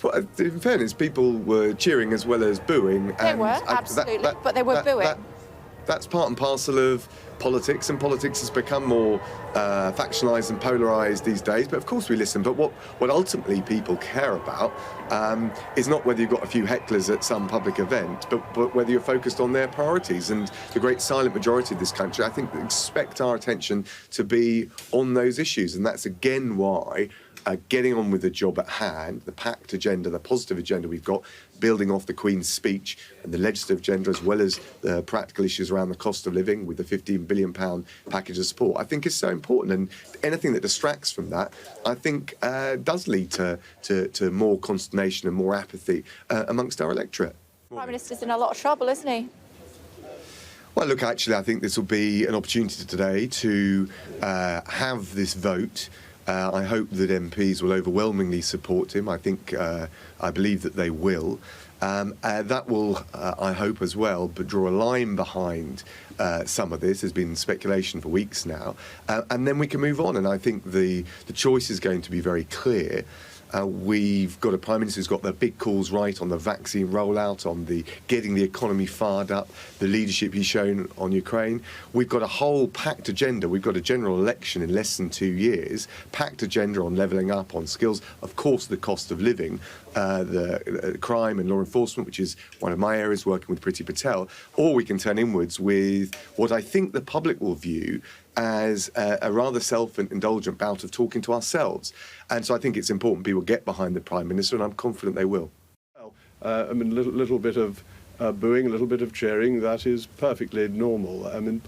Well, in fairness, people were cheering as well as booing. They were, absolutely, but they were booing. That's part and parcel of politics, and politics has become more factionalised and polarised these days. But of course we listen. But what ultimately people care about is not whether you've got a few hecklers at some public event, but whether you're focused on their priorities. And the great silent majority of this country, I think, expect our attention to be on those issues. And that's again why getting on with the job at hand, the packed agenda, the positive agenda we've got, building off the Queen's speech and the legislative agenda, as well as the practical issues around the cost of living with the £15 billion package of support, I think is so important. And anything that distracts from that, I think, does lead to more consternation and more apathy amongst our electorate. Prime Minister's in a lot of trouble, isn't he? Well, look, actually, I think this will be an opportunity today to have this vote. I hope that MPs will overwhelmingly support him. I believe that they will. That will, I hope as well, but draw a line behind some of this. There's been speculation for weeks now. And then we can move on. And I think the choice is going to be very clear. We've got a Prime Minister who's got the big calls right on the vaccine rollout, on the getting the economy fired up, the leadership he's shown on Ukraine. We've got a whole packed agenda. We've got a general election in less than 2 years, packed agenda on levelling up, on skills, of course the cost of living, the crime and law enforcement, which is one of my areas, working with Priti Patel, or we can turn inwards with what I think the public will view as a rather self-indulgent bout of talking to ourselves. And so I think it's important people get behind the Prime Minister, and I'm confident they will. I mean, a little bit of booing, a little bit of cheering, that is perfectly normal. I mean,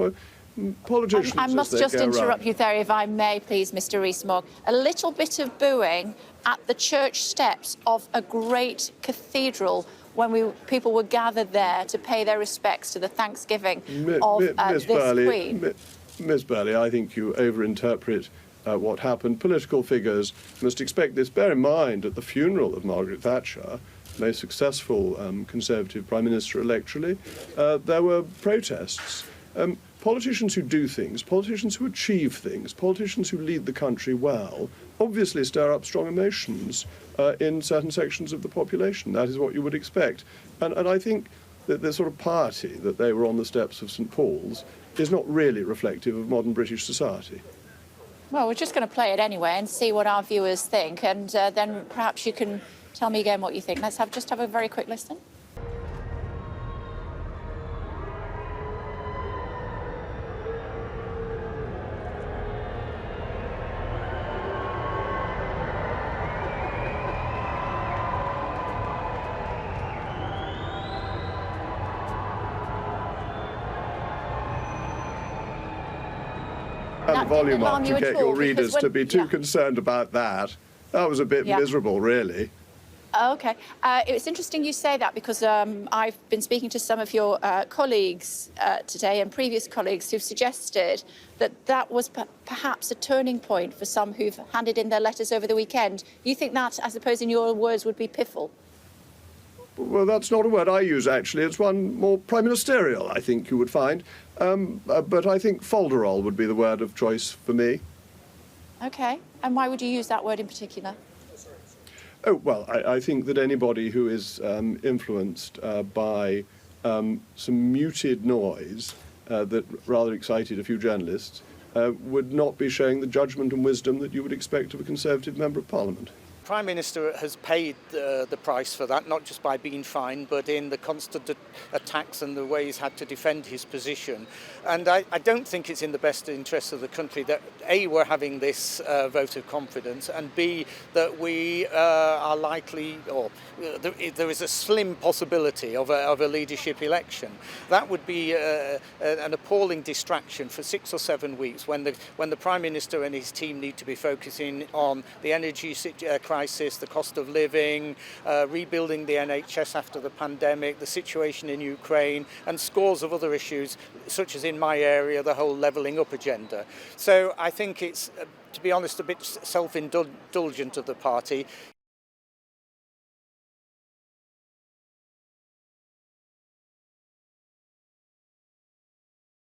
politicians... I must just interrupt you there, if I may, please, Mr Rees-Mogg. A little bit of booing at the church steps of a great cathedral when people were gathered there to pay their respects to the Thanksgiving of this Queen. Ms Burley, I think you overinterpret what happened. Political figures must expect this. Bear in mind, at the funeral of Margaret Thatcher, most successful Conservative Prime Minister electorally, there were protests. Politicians who do things, politicians who achieve things, politicians who lead the country well, obviously stir up strong emotions in certain sections of the population. That is what you would expect. And I think that the sort of piety that they were on the steps of St Paul's is not really reflective of modern British society. Well, we're just going to play it anyway and see what our viewers think, and then perhaps you can tell me again what you think. Let's just have a very quick listen. And the volume up to get your readers to be too concerned about that. That was a bit miserable, really. OK. It's interesting you say that, because I've been speaking to some of your colleagues today, and previous colleagues, who've suggested that was perhaps a turning point for some who've handed in their letters over the weekend. You think that, I suppose, in your words, would be piffle? Well, that's not a word I use, actually. It's one more prime ministerial, I think you would find. But I think folderol would be the word of choice for me. OK. And why would you use that word in particular? Oh, well, I think that anybody who is influenced by some muted noise that rather excited a few journalists would not be showing the judgment and wisdom that you would expect of a Conservative Member of Parliament. The Prime Minister has paid the price for that, not just by being fined, but in the constant attacks and the way he's had to defend his position. And I don't think it's in the best interest of the country that, A, we're having this vote of confidence, and B, that we are likely, or there is a slim possibility of a leadership election. That would be an appalling distraction for 6 or 7 weeks when the Prime Minister and his team need to be focusing on the energy crisis, the cost of living, rebuilding the NHS after the pandemic, the situation in Ukraine, and scores of other issues, such as in my area, the whole levelling up agenda. So I think it's, to be honest, a bit self-indulgent of the party.